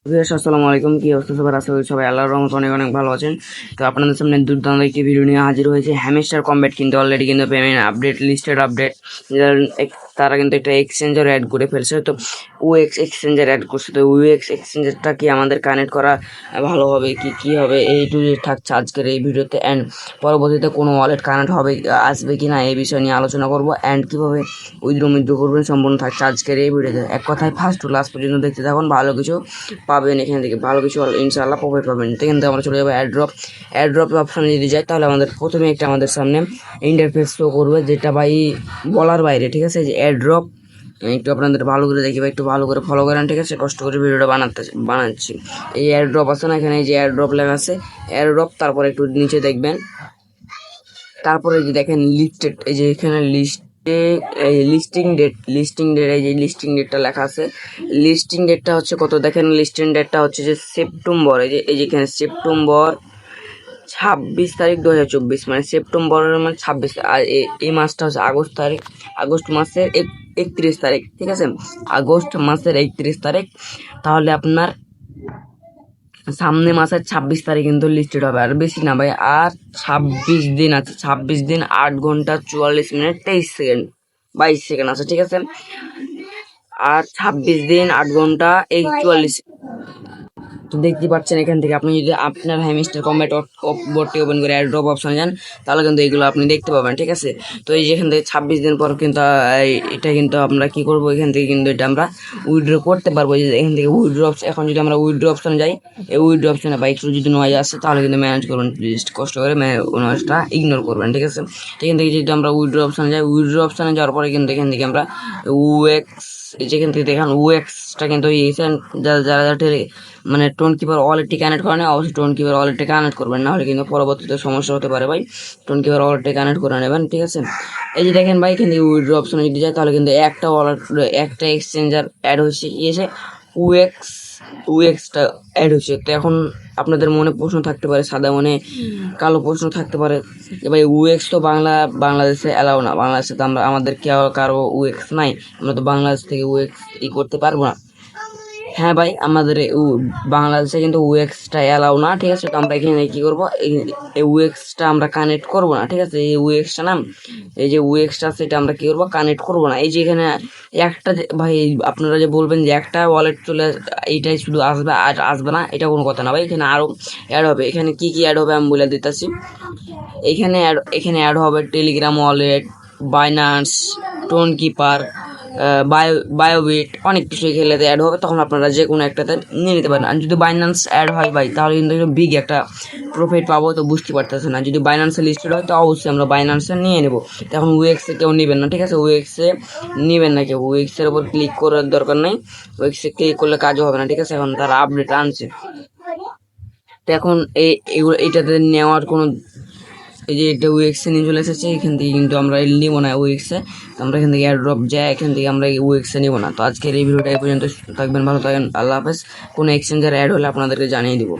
আসসালামু আলাইকুম, কি অবস্থা সবার? আশা করি সবাই আল্লাহর রহমতে অনেক অনেক ভালো আছেন। তো আপনাদের সামনে দুর্দান্ত একটি ভিডিও নিয়ে হাজির হয়েছে। হ্যামস্টার কম্ব্যাট কিন্তু অলরেডি কিন্তু পেমেন্ট আপডেট, লিস্টেড আপডেট, তারা কিন্তু একটা এক্সচেঞ্জার অ্যাড করে ফেলছে। তো ওএক্স এক্সচেঞ্জার অ্যাড করছে। তো ওএক্স এক্সচেঞ্জারটা কি আমাদের কানেক্ট করা ভালো হবে, কি হবে, এই টু থাকছে আজকের এই ভিডিওতে। অ্যান্ড পরবর্তীতে কোনো ওয়ালেট কানেক্ট হবে, আসবে কি না, এই বিষয় নিয়ে আলোচনা করবো। অ্যান্ড কীভাবে উইথড্র করবেন সম্পূর্ণ থাকছে আজকের এই ভিডিওতে। এক কথায় ফার্স্ট টু লাস্ট পর্যন্ত দেখতে থাকুন, ভালো কিছু পাবেন এখান থেকে, ভালো কিছু ইনশাআল্লাহ প্রফিট পাবেন। এখান থেকে আমরা চলে যাবো অ্যাড্রপ অপশানে যদি যাই, তাহলে প্রথমে একটা আমাদের সামনে ইন্টারফেস শো করবে, যেটা ভাই বলার বাইরে। ঠিক আছে, যে অ্যাড্রপ একটু আপনাদের ভালো করে দেখি, একটু ভালো করে ফলো করেন। ঠিক আছে, কষ্ট করে ভিডিওটা বানাচ্ছি। এই অ্যাড্রপ আছে না, এখানে এই যে অ্যাড্রপ লেখা আছে, অ্যাড্রপ, তারপরে একটু নিচে দেখবেন, তারপরে যে দেখেন লিস্টেড, এই যে এখানে লিস্টিং ডেট, এই যে লিস্টিং ডেটটা লেখা আছে। লিস্টিং ডেটটা হচ্ছে কত দেখেন, লিস্টিং ডেটটা হচ্ছে যে সেপ্টেম্বর, এই যে এখানে সেপ্টেম্বর 26 তারিখ 2024, মানে সেপ্টেম্বরের মানে 26। আর এই মাসটা হচ্ছে আগস্ট মাসের 31 তারিখ। ঠিক আছে, আগস্ট মাসের 31 তারিখ। তাহলে আপনার সামনে মাসের 26 তারিখ কিন্তু লিস্টেড হবে। আর বেশি না ভাই, আর 26 দিন আছে। 26 দিন 8 ঘন্টা 44 মিনিট 23 সেকেন্ড 22 সেকেন্ড আছে। ঠিক আছে, আর 26 দিন 8 ঘন্টা 44। তো দেখতে পাচ্ছেন এখান থেকে আপনি যদি আপনার হ্যামস্টার কম্ব্যাট বোর্ডটি ওপেন করে অ্যাড্রপ অপশন যান, তাহলে কিন্তু এগুলো আপনি দেখতে পাবেন। ঠিক আছে, তো এই যে এখান থেকে 26 দিন পর কিন্তু এটা কিন্তু আমরা কি করব, এখান থেকে কিন্তু এটা আমরা উইথড্র করতে পারবো। যে এখান থেকে উইথড্র এখন যদি আমরা উইথড্র অপশনে যাই, এই উইথড্র অপশনে বা একটু যদি নয়েজ আসে, তাহলে কিন্তু ম্যানেজ করবেন, প্লিজ কষ্ট করে নয়েজটা ইগনোর করবেন। ঠিক আছে, এখান থেকে যদি আমরা উইথড্র অপশনে যাই, উইথড্র অপশনে যাওয়ার পরে কিন্তু এখান থেকে আমরা ওএক্স, যেখান থেকে দেখেন ওএক্সটা কিন্তু যারা মানে টোন কিপার ওয়ালেটটি কানেক্ট করে না, অবশ্যই টোন কিপার ওয়ালেটটি কানেক্ট করবেন, না হলে কিন্তু পরবর্তীতে সমস্যা হতে পারে ভাই। টোন কিপার ওয়ালেটটি কানেক্ট করে নেবেন। ঠিক আছে, এই যে দেখেন ভাই, এখান থেকে উইথড্র অপশনে যদি যায়, তাহলে কিন্তু একটা এক্সচেঞ্জার অ্যাড হয়েছে, কি এসে ওএক্সটা অ্যাড হয়েছে। তো এখন আপনাদের মনে প্রশ্ন থাকতে পারে, সাদা মনে কালো প্রশ্ন থাকতে পারে, যে ভাই ওএক্স তো বাংলাদেশে অ্যালাউ না, বাংলাদেশে তো আমাদের কারো ওএক্স নাই, আমরা তো বাংলাদেশ থেকে ওএক্স করতে পারবো না। হ্যাঁ ভাই, আমাদের বাংলাদেশে কিন্তু ওএক্সটা অ্যালাউ না। ঠিক আছে, তো আমরা এখানে কি করবো, এই ওএক্সটা আমরা কানেক্ট করবো না। ঠিক আছে, এই ওএক্সটা নাম, এই যে ওএক্সটা সেটা আমরা কি করবো, কানেক্ট করবো না। এই যে এখানে একটা ভাই, আপনারা যে বলবেন যে একটা ওয়ালেট চলে এইটাই শুধু আসবে আর আসবে না, এটা কোনো কথা না ভাই। এখানে আরও অ্যাড হবে। এখানে কি অ্যাড হবে আমি বলে দিতেছি। এখানে অ্যাড হবে Telegram wallet, Binance, Tonkeeper, Bybit, অনেক কিছু খেলাতে অ্যাড হবে। তখন আপনারা যে কোনো একটাতে নিয়ে নিতে পারেন। আর যদি বাইন্যান্স অ্যাড হয় ভাই, তাহলে কিন্তু বিগ একটা প্রফিট পাবো। তো বুঝতে পারতেছে না, যদি বাইন্যান্সে লিস্টেড হয়, তো অবশ্যই আমরা বাইন্যান্সে নিয়ে নেবো। তখন ওএক্সে কেউ নেবেন না। ঠিক আছে, ওএক্সে নেবেন না কেউ, ওএক্সের ওপর ক্লিক করার দরকার নেই, ওএক্সে ক্লিক করলে কাজও হবে না। ঠিক আছে, এখন তারা আপডেট আনছে। তো এখন এইটাতে নেওয়ার কোনো, এই যে এটা ওএক্সে নিয়ে চলে এসেছে, এখান থেকে কিন্তু আমরা নিব না ওএক্সে। তো আমরা এখান থেকে এয়ারড্রপ যাই, এখান থেকে আমরা ওএক্সে নিব না। তো আজকের এই ভিডিওটা এই পর্যন্ত থাকবেন, ভালো থাকেন, আল্লাহ হাফেজ। কোনো এক্সচেঞ্জার অ্যাড হলে আপনাদেরকে জানিয়ে দিব।